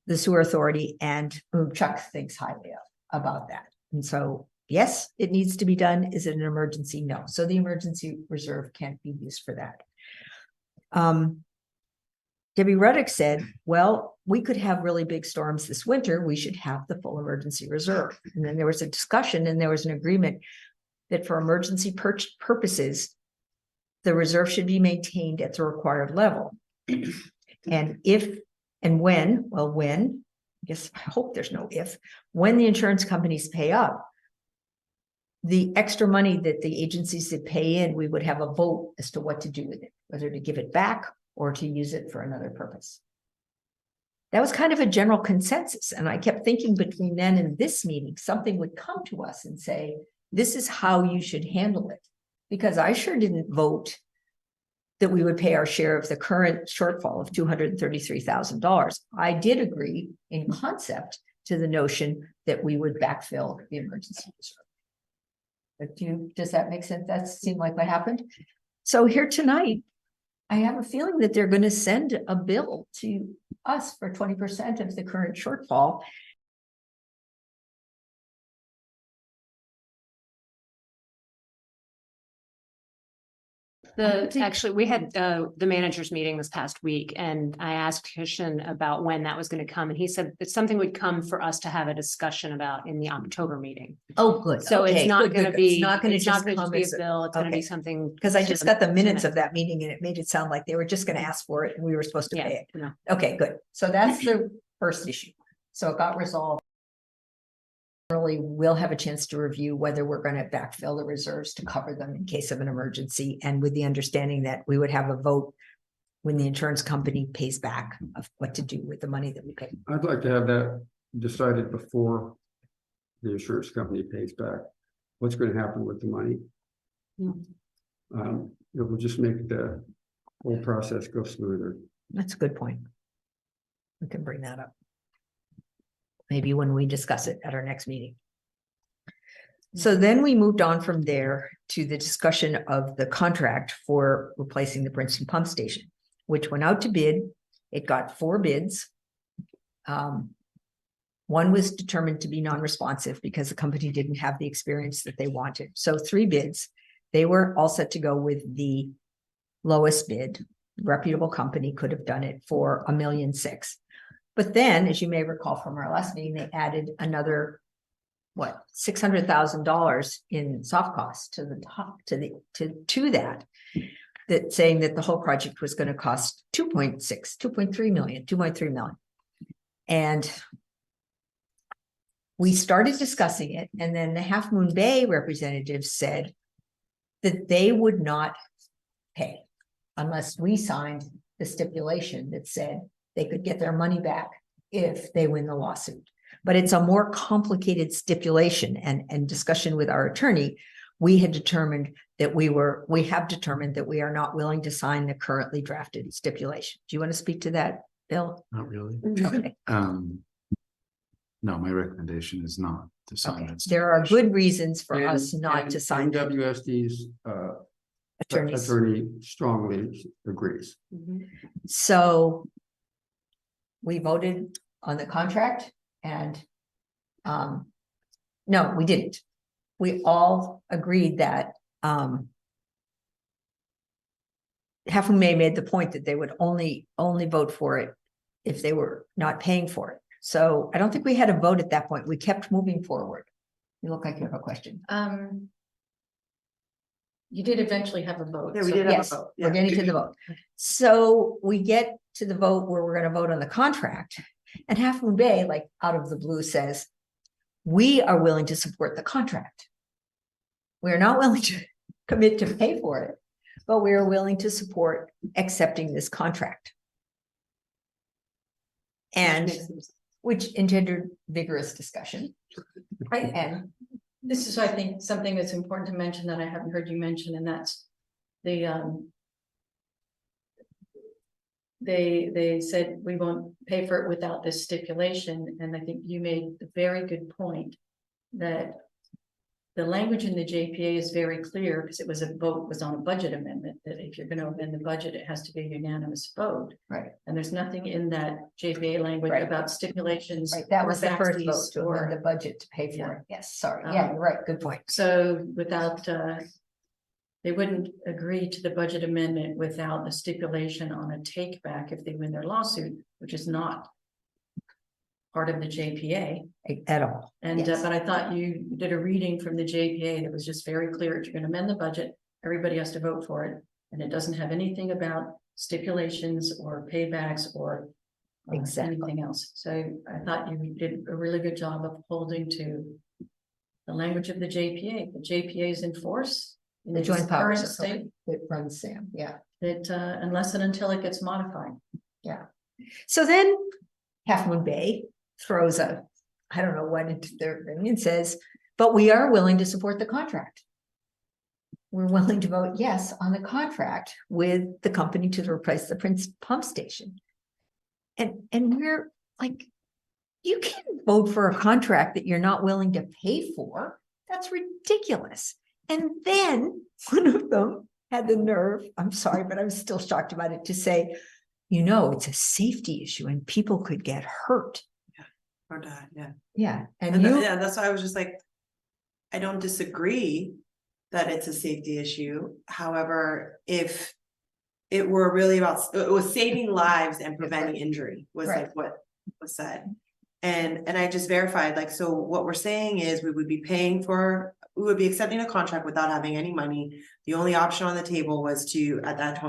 Speaker 4: the sewer authority, and Chuck thinks highly about that. And so, yes, it needs to be done. Is it an emergency? No. So the emergency reserve can't be used for that. Debbie Ruddock said, well, we could have really big storms this winter. We should have the full emergency reserve. And then there was a discussion and there was an agreement that for emergency purposes, the reserve should be maintained at the required level. And if and when, well, when, I guess I hope there's no if, when the insurance companies pay up, the extra money that the agencies that pay in, we would have a vote as to what to do with it, whether to give it back or to use it for another purpose. That was kind of a general consensus. And I kept thinking between then and this meeting, something would come to us and say, this is how you should handle it. Because I sure didn't vote that we would pay our share of the current shortfall of $233,000. I did agree in concept to the notion that we would backfill the emergency reserve. But does that make sense? That seemed like what happened. So here tonight, I have a feeling that they're going to send a bill to us for 20% of the current shortfall.
Speaker 3: Actually, we had the managers meeting this past week and I asked Christian about when that was going to come. And he said that something would come for us to have a discussion about in the October meeting.
Speaker 4: Oh, good.
Speaker 3: So
Speaker 4: Okay,
Speaker 3: it's not
Speaker 4: good,
Speaker 3: going to
Speaker 4: good, good. It's
Speaker 3: be,
Speaker 4: not gonna
Speaker 3: it's not
Speaker 4: just
Speaker 3: going to
Speaker 4: come
Speaker 3: be a
Speaker 4: as a-
Speaker 3: bill. It's going to
Speaker 4: okay.
Speaker 3: be something.
Speaker 4: Because I
Speaker 3: to
Speaker 4: just
Speaker 3: the
Speaker 4: got the minutes of
Speaker 3: Senate.
Speaker 4: that meeting and it made it sound like they were just gonna ask for it and we were supposed to
Speaker 3: Yeah,
Speaker 4: pay it.
Speaker 3: no.
Speaker 4: Okay, good. So that's the first issue. So it got resolved. Early, we'll have a chance to review whether we're gonna backfill the reserves to cover them in case of an emergency, and with the understanding that we would have a vote when the insurance company pays back of what to do with the money that we pay.
Speaker 8: I'd like to have that decided before the insurance company pays back. What's going to happen with the money? It will just make the whole process go smoother.
Speaker 4: That's a good point. We can bring that up. Maybe when we discuss it at our next meeting. So then we moved on from there to the discussion of the contract for replacing the Princeton pump station, which went out to bid. It got 4 bids. One was determined to be non-responsive because the company didn't have the experience that they wanted. So 3 bids. They were all set to go with the lowest bid. Reputable company could have done it for $1.6 million. But then, as you may recall from our last meeting, they added another, what, $600,000 in soft costs to the top, to that. That saying that the whole project was going to cost 2.3 million. And we started discussing it, and then the Half Moon Bay representatives said that they would not pay unless we signed the stipulation that said they could get their money back if they win the lawsuit. But it's a more complicated stipulation, and discussion with our attorney, we have determined that we are not willing to sign the currently drafted stipulation. Do you want to speak to that, Bill?
Speaker 2: Not really.
Speaker 4: Okay.
Speaker 2: No, my recommendation is not to sign
Speaker 4: Okay.
Speaker 2: that.
Speaker 4: There are good reasons for
Speaker 8: And-
Speaker 4: us not
Speaker 8: and
Speaker 4: to sign that.
Speaker 8: WSD's
Speaker 4: Attorneys.
Speaker 8: attorney strongly agrees.
Speaker 4: So we voted on the contract and no, we didn't. We all agreed that Half Moon Bay made the point that they would only vote for it if they were not paying for it. So I don't think we had a vote at that point. We kept moving forward. You look like you have a question.
Speaker 1: You did eventually have a vote.
Speaker 6: Yeah, we
Speaker 1: so-
Speaker 6: did have a
Speaker 4: Yes,
Speaker 6: vote.
Speaker 4: we're getting to the vote. So we get to the vote where we're going to vote on the contract, and Half Moon Bay, like out of the blue, says, we are willing to support the contract. We are not willing to commit to pay for it, but we are willing to support accepting this contract. And which engendered vigorous discussion. And
Speaker 1: This is, I think, something that's important to mention that I haven't heard you mention, and that's the, they said we won't pay for it without this stipulation, and I think you made a very good point that the language in the JPA is very clear, because it was on a budget amendment, that if you're gonna amend the budget, it has to be a unanimous vote.
Speaker 4: right,
Speaker 1: And there's nothing in that JPA language
Speaker 4: Right.
Speaker 1: about stipulations.
Speaker 4: right, that
Speaker 1: or
Speaker 4: was the first vote
Speaker 1: backstories
Speaker 4: to amend the
Speaker 1: or-
Speaker 4: budget to pay for
Speaker 1: Yeah.
Speaker 4: it. Yes, sorry. Yeah, you're right. Good point.
Speaker 1: So without, they wouldn't agree to the budget amendment without a stipulation on a take back if they win their lawsuit, which is not part of the JPA.
Speaker 4: At all.
Speaker 1: And,
Speaker 4: Yes.
Speaker 1: but I thought you did a reading from the JPA that was just very clear. If you're gonna amend the budget, everybody has to vote for it. And it doesn't have anything about stipulations or paybacks or
Speaker 4: Exactly.
Speaker 1: anything else. So I thought you did a really good job of holding to the language of the JPA. The JPA is in force. In
Speaker 4: The
Speaker 1: its
Speaker 4: Joint Powers
Speaker 1: current state,
Speaker 4: that runs Sam, yeah.
Speaker 1: that unless and until it gets modified.
Speaker 4: So then Half Moon Bay throws I don't know what into their opinion, says, but we are willing to support the contract. We're willing to vote yes on the contract with the company to replace the Prince pump station. And we're like, you can't vote for a contract that you're not willing to pay for. That's ridiculous. And then one of them had the nerve, I'm sorry, but I'm still shocked about it, to say, it's a safety issue and people could get hurt.
Speaker 6: Or die, yeah.
Speaker 4: Yeah, and
Speaker 6: And
Speaker 4: you,
Speaker 6: yeah, that's why I was just like, I don't disagree that it's a safety issue. However, if it were really about, it was saving lives and preventing injury was
Speaker 4: Right.
Speaker 6: like what was said. And I just verified, like, so what we're saying is we would be we would be accepting a contract without having any money. The only option on the table was to, at that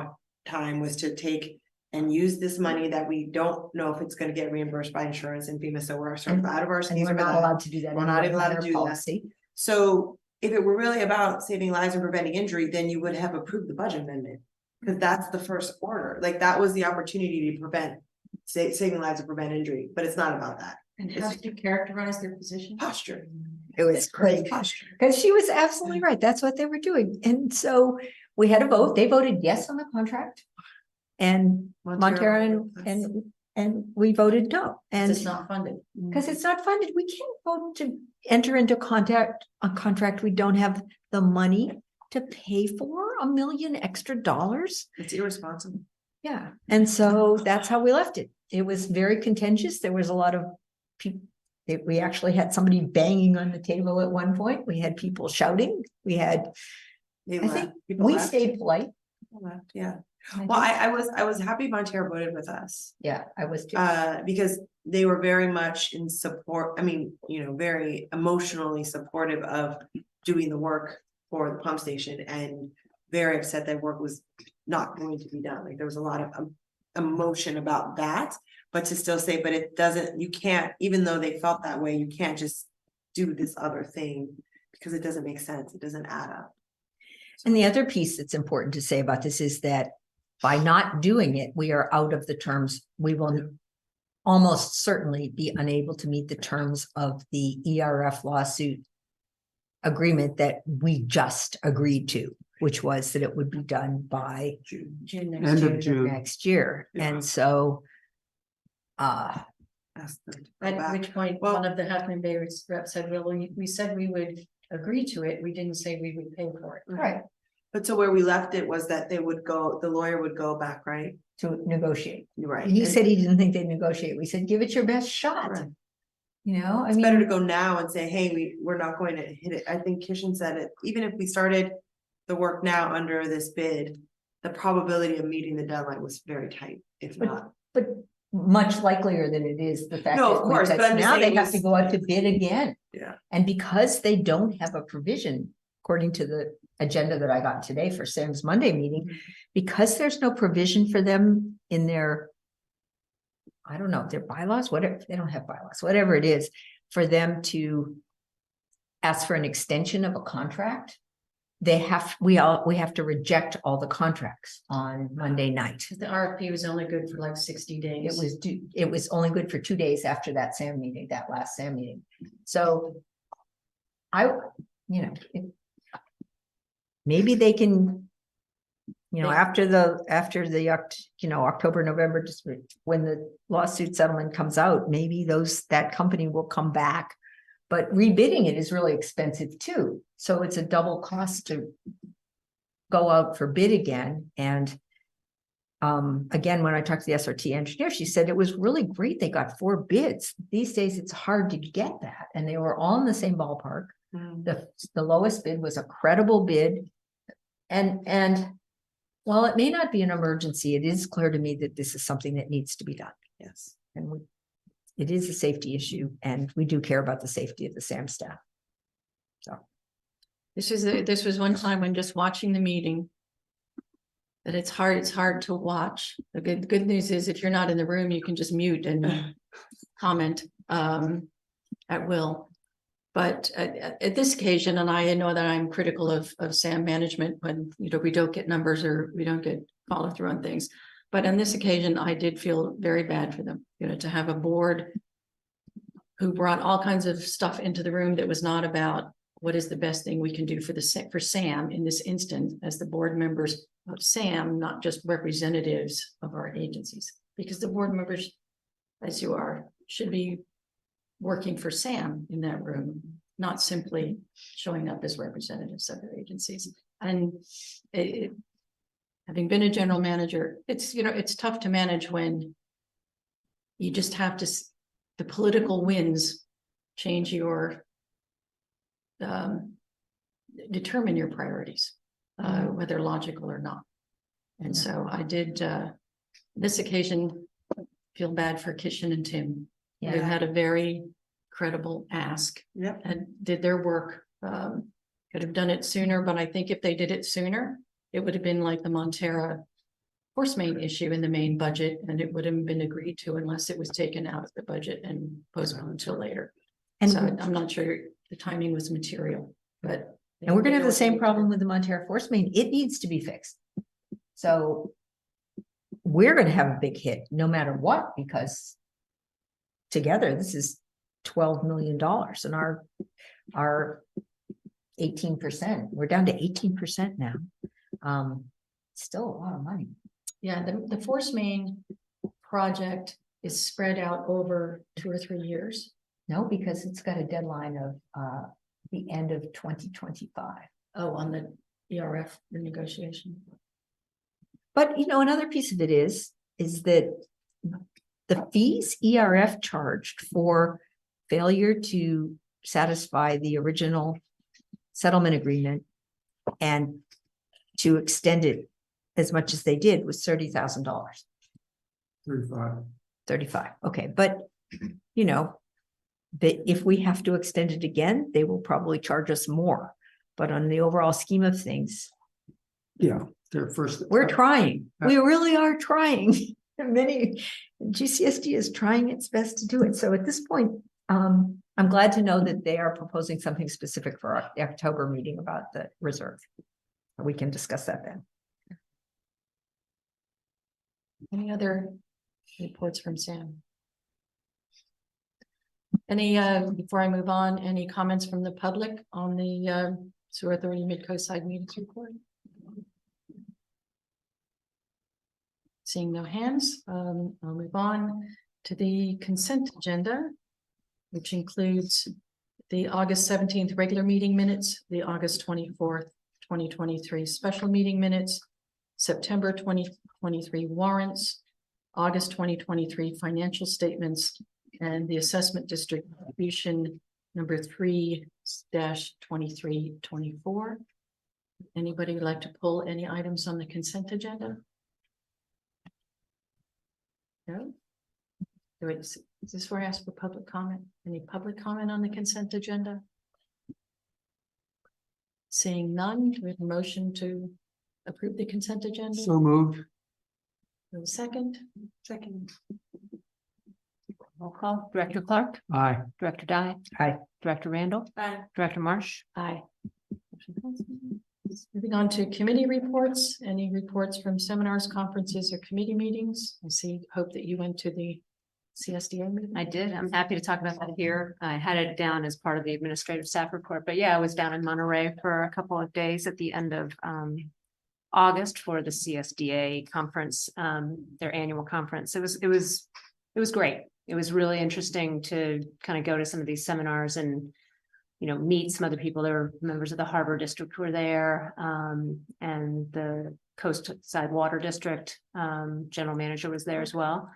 Speaker 6: time, was to take and use this money that we don't know if it's gonna get reimbursed by insurance and FEMA, so we're sort of out of our
Speaker 4: And
Speaker 6: skis
Speaker 4: we're
Speaker 6: for
Speaker 4: not
Speaker 6: that.
Speaker 4: allowed to do that.
Speaker 6: We're not
Speaker 4: anyway
Speaker 6: allowed
Speaker 4: in
Speaker 6: to
Speaker 4: our
Speaker 6: do that.
Speaker 4: policy.
Speaker 6: So if it were really about saving lives and preventing injury, then you would have approved the budget amendment. Cause that's the first order, like that was the opportunity to prevent, saving lives and prevent injury, but it's not about that.
Speaker 1: And how did you characterize their position?
Speaker 6: Posture.
Speaker 4: It was great.
Speaker 6: Posture.
Speaker 4: Because she was absolutely right. That's what they were doing. And so we had a vote. They voted yes on the contract. And Montero and we voted no.
Speaker 1: And it's
Speaker 4: And
Speaker 1: not funded.
Speaker 4: because it's not funded, we can't vote to enter into a contract we don't have the money to pay for $1 million extra.
Speaker 6: It's irresponsible.
Speaker 4: Yeah, and so that's how we left it. It was very contentious. There was a lot of people. We actually had somebody banging on the table at one point. We had people shouting. We had,
Speaker 6: They
Speaker 4: I
Speaker 6: left.
Speaker 4: think
Speaker 6: People
Speaker 4: we
Speaker 6: left.
Speaker 4: stayed polite.
Speaker 6: People left, yeah.
Speaker 4: I
Speaker 6: Well,
Speaker 4: think-
Speaker 6: I was happy Montero voted with us.
Speaker 4: Yeah, I was too.
Speaker 6: Because they were very much in support, I mean, very emotionally supportive of doing the work for the pump station and very upset that work was not going to be done. Like there was a lot of emotion about that, but to still say, but it doesn't, you can't, even though they felt that way, you can't just do this other thing because it doesn't make sense. It doesn't add up.
Speaker 4: And the other piece that's important to say about this is that by not doing it, we are out of the terms. We will almost certainly be unable to meet the terms of the ERF lawsuit agreement that we just agreed to, which was that it would be done by
Speaker 1: June next
Speaker 8: End
Speaker 1: year.
Speaker 8: of June.
Speaker 4: next year.
Speaker 6: Yeah.
Speaker 4: And so,
Speaker 6: Ask them to go
Speaker 1: At
Speaker 6: back.
Speaker 1: which point,
Speaker 6: Well-
Speaker 1: one of the Halfman Bay reps said, well, we said we would agree to it. We didn't say we would pay for it.
Speaker 4: right,
Speaker 6: But so where we left it was that the lawyer would go back, right?
Speaker 4: to negotiate.
Speaker 6: You're right.
Speaker 4: He
Speaker 6: And
Speaker 4: said he didn't think they'd negotiate. We said, give it your best shot.
Speaker 6: Right.
Speaker 4: I
Speaker 6: It's better to
Speaker 4: mean,
Speaker 6: go now and say, hey, we're not going to hit it. I think Kishan said it, even if we started the work now under this bid, the probability of meeting the deadline was very tight, if not.
Speaker 4: but much likelier than it is the fact.
Speaker 6: No,
Speaker 4: that
Speaker 6: of course,
Speaker 4: because
Speaker 6: but I'm just
Speaker 4: now they
Speaker 6: saying
Speaker 4: have to
Speaker 6: this-
Speaker 4: go out to bid again.
Speaker 6: Yeah.
Speaker 4: And because they don't have a provision, according to the agenda that I got today for Sam's Monday meeting, because there's no provision for them in their, I don't know, their bylaws, whatever, they don't have bylaws, whatever it is, for them to ask for an extension of a contract, we have to reject all the contracts on Monday night.
Speaker 1: The RFP was only good for like 60 days.
Speaker 4: It was only good for 2 days after that SAM meeting, that last SAM meeting. So maybe they can, after the October, November, just when the lawsuit settlement comes out, maybe that company will come back. But rebidding it is really expensive too. So it's a double cost to go out for bid again. And again, when I talked to the SRT engineer, she said it was really great. They got 4 bids. These days it's hard to get that. And they were all in the same ballpark. The lowest bid was a credible bid. And while it may not be an emergency, it is clear to me that this is something that needs to be done.
Speaker 6: Yes.
Speaker 4: And it is a safety issue, and we do care about the safety of the SAM staff. So
Speaker 1: This was one time when just watching the meeting, that it's hard to watch. The good news is if you're not in the room, you can just mute and comment at will. But at this occasion, and I know that I'm critical of SAM management when we don't get numbers or we don't get follow through on things. But on this occasion, I did feel very bad for them, to have a board who brought all kinds of stuff into the room that was not about what is the best thing we can do for SAM in this instance, as the board members of SAM, not just representatives of our agencies, because the board members, as you are, should be working for SAM in that room, not simply showing up as representatives of their agencies. And having been a general manager, it's tough to manage when you just have to, the political winds change your determine your priorities, whether logical or not. And so I did, this occasion, feel bad for Kishan and Tim, who
Speaker 4: Yeah.
Speaker 1: had a very credible ask
Speaker 6: Yep.
Speaker 1: and did their work. Could have done it sooner, but I think if they did it sooner, it would have been like the Montera force main issue in the main budget, and it would have been agreed to unless it was taken out of the budget and postponed until later.
Speaker 4: And,
Speaker 1: So I'm not sure the timing was material, but.
Speaker 4: and we're gonna have the same problem with the Montera force main. It needs to be fixed. So we're gonna have a big hit no matter what, because together this is $12 million and our 18%, we're down to 18% now. Still a lot of money.
Speaker 1: Yeah, the force main project is spread out over 2 or 3 years.
Speaker 4: No, because it's got a deadline of the end of 2025.
Speaker 1: Oh, on the ERF renegotiation.
Speaker 4: But you know, another piece of it is that the fees ERF charged for failure to satisfy the original settlement agreement and to extend it as much as they did was $30,000.
Speaker 8: 35.
Speaker 4: 35. Okay, but you know, that if we have to extend it again, they will probably charge us more. But on the overall scheme of things,
Speaker 8: Yeah, their first.
Speaker 4: we're trying. We really are trying. GCSD is trying its best to do it. So at this point, I'm glad to know that they are proposing something specific for our October meeting about the reserve. We can discuss that then.
Speaker 1: Any other reports from Sam? Any, before I move on, any comments from the public on the Sewer Authority Mid-Coast Side Meetings report? Seeing no hands, I'll move on to the consent agenda, which includes the August 17th regular meeting minutes, the August 24th, 2023 special meeting minutes, September 2023 warrants, August 2023 financial statements, and the assessment district distribution number 3-2324. Anybody would like to pull any items on the consent agenda? No? Is this where I ask for public comment? Any public comment on the consent agenda? Seeing none, do we have a motion to approve the consent agenda?
Speaker 8: So moved.
Speaker 1: Second?
Speaker 6: Second.
Speaker 3: Roll call. Director Clark,
Speaker 8: Aye.
Speaker 3: Director Dye.
Speaker 4: Aye.
Speaker 3: Director Randall,
Speaker 6: Bye.
Speaker 3: Director Marsh.
Speaker 1: Aye. Moving on to committee reports, any reports from seminars, conferences, or committee meetings? Hope that you went to the CSDA meeting.
Speaker 3: I did. I'm happy to talk about that here. I had it down as part of the administrative staff report, but yeah, I was down in Monterey for a couple of days at the end of August for the CSDA conference, their annual conference. It was great. It was really interesting to kind of go to some of these seminars and, you know, meet some other people. There were members of the Harbor District who were there, and the Coastside Water District general manager was there as well.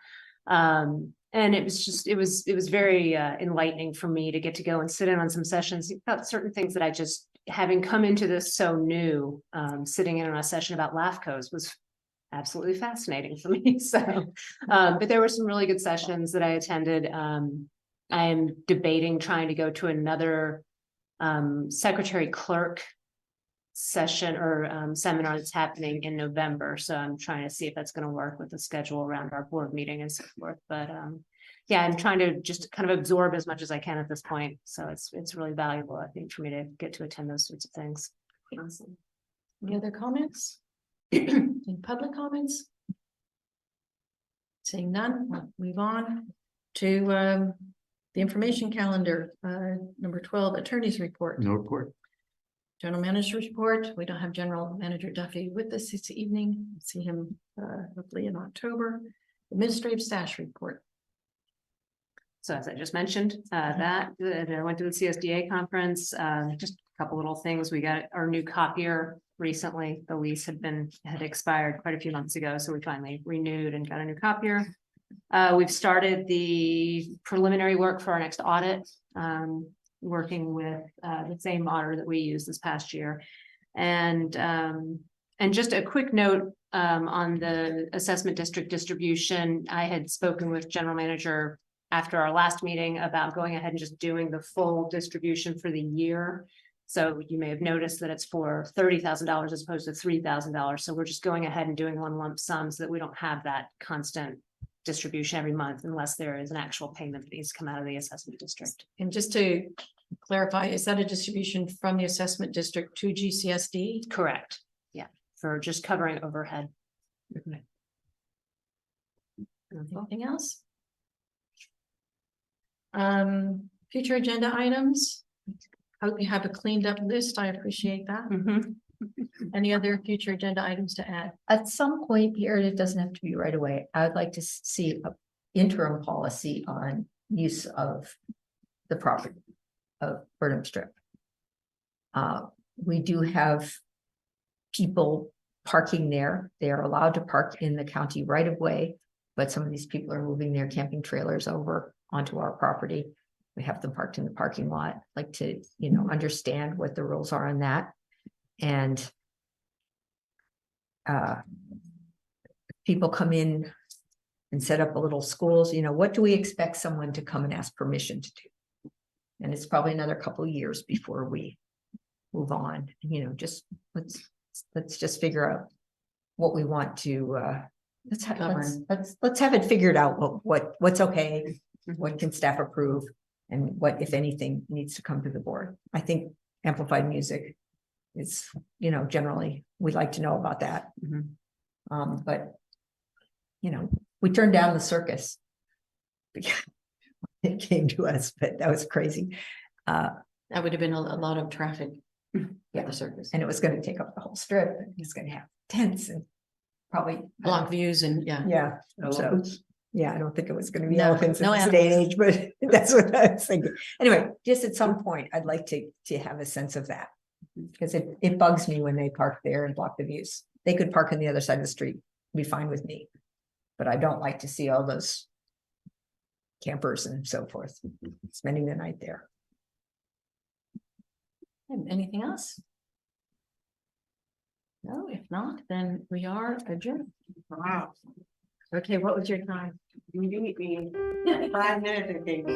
Speaker 3: And it was very enlightening for me to get to go and sit in on some sessions about certain things that I just, having come into this so new, sitting in on a session about LAFCOs was absolutely fascinating for me. So, but there were some really good sessions that I attended. I am debating trying to go to another secretary clerk session or seminar that's happening in November. So I'm trying to see if that's going to work with the schedule around our board meeting and so forth. But yeah, I'm trying to just kind of absorb as much as I can at this point. So it's really valuable, I think, for me to get to attend those sorts of things.
Speaker 1: Awesome. Any other comments? Any public comments? Seeing none, we'll move on to the information calendar, number 12, attorney's report.
Speaker 2: No report.
Speaker 1: General manager's report. We don't have General Manager Duffy with us this evening. We'll see him hopefully in October. Administrative staff report.
Speaker 3: So as I just mentioned, I went to the CSDA conference, just a couple little things. We got our new copier recently. The lease had expired quite a few months ago. So we finally renewed and got a new copier. We've started the preliminary work for our next audit. working with the same auditor that we used this past year. And just a quick note on the assessment district distribution. I had spoken with general manager after our last meeting about going ahead and just doing the full distribution for the year. So you may have noticed that it's for $30,000 as opposed to $3,000. So we're just going ahead and doing one lump sum so that we don't have that constant distribution every month unless there is an actual payment that needs to come out of the assessment district.
Speaker 1: And just to clarify, is that a distribution from the assessment district to GCSD?
Speaker 3: Correct. Yeah, for just covering overhead.
Speaker 1: Anything else? Future agenda items. Hope you have a cleaned up list. I appreciate that.
Speaker 3: Mhm.
Speaker 1: Any other future agenda items to add?
Speaker 4: At some point here, it doesn't have to be right away. I would like to see an interim policy on use of the property of Burnham Strip. We do have people parking there. They are allowed to park in the county right of way, but some of these people are moving their camping trailers over onto our property. We have them parked in the parking lot. Like to, understand what the rules are on that. And people come in and set up a little schools, what do we expect someone to come and ask permission to do? And it's probably another couple of years before we move on, just let's just figure out what we want to let's have it figured out what's okay, what can staff approve, and what, if anything, needs to come to the board. I think amplified music is, generally, we'd like to know about that. But, we turned down the circus. It came to us, but that was crazy.
Speaker 1: That would have been a lot of traffic.
Speaker 4: Yeah,
Speaker 1: The circus.
Speaker 4: and it was gonna take up the whole strip, and it's gonna have tents and probably.
Speaker 1: Block views and yeah.
Speaker 4: Yeah, so,
Speaker 8: Elephants.
Speaker 4: yeah, I don't think it was gonna be
Speaker 1: No,
Speaker 4: elephants in
Speaker 1: no
Speaker 4: this day and age, but that's what I was thinking. Anyway, just at some point, I'd like to have a sense of that. Because it bugs me when they park there and block the views. They could park on the other side of the street, be fine with me. But I don't like to see all those campers and so forth spending the night there.
Speaker 1: Anything else? No, if not, then we are adjourned.
Speaker 6: Wow.
Speaker 1: Okay, what was your time?
Speaker 6: You beat me 5 minutes, I think.